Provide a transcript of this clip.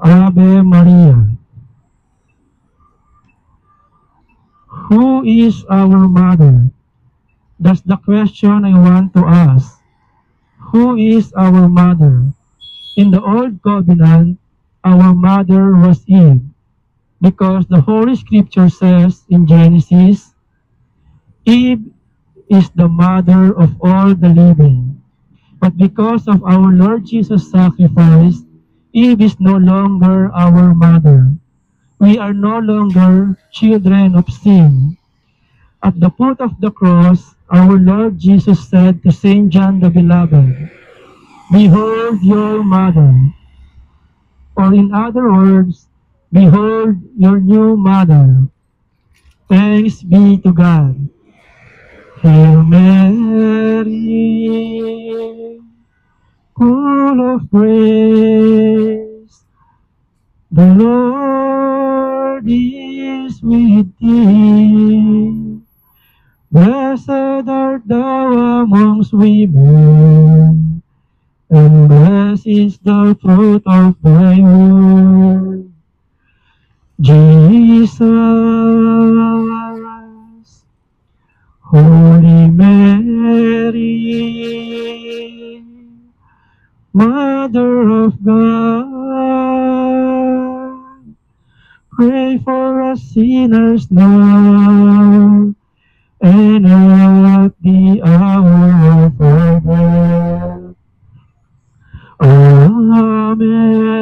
Ave Maria. Who is our mother? That's the question I want to ask. Who is our mother? In the Old Covenant, our mother was Eve, because the Holy Scripture says in Genesis, Eve is the mother of all the living. But because of our Lord Jesus' sacrifice, Eve is no longer our mother. We are no longer children of sin. At the foot of the cross, our Lord Jesus said to Saint John the Beloved, "Behold your mother." Or in other words, "Behold your new mother." Thanks be to God. Hail Mary, full of grace, the Lord is with thee. Blessed art thou amongst women, and blessed is the fruit of thy womb, Jesus. Holy Mary, Mother of God, pray for us sinners now and at the hour of our death. Amen.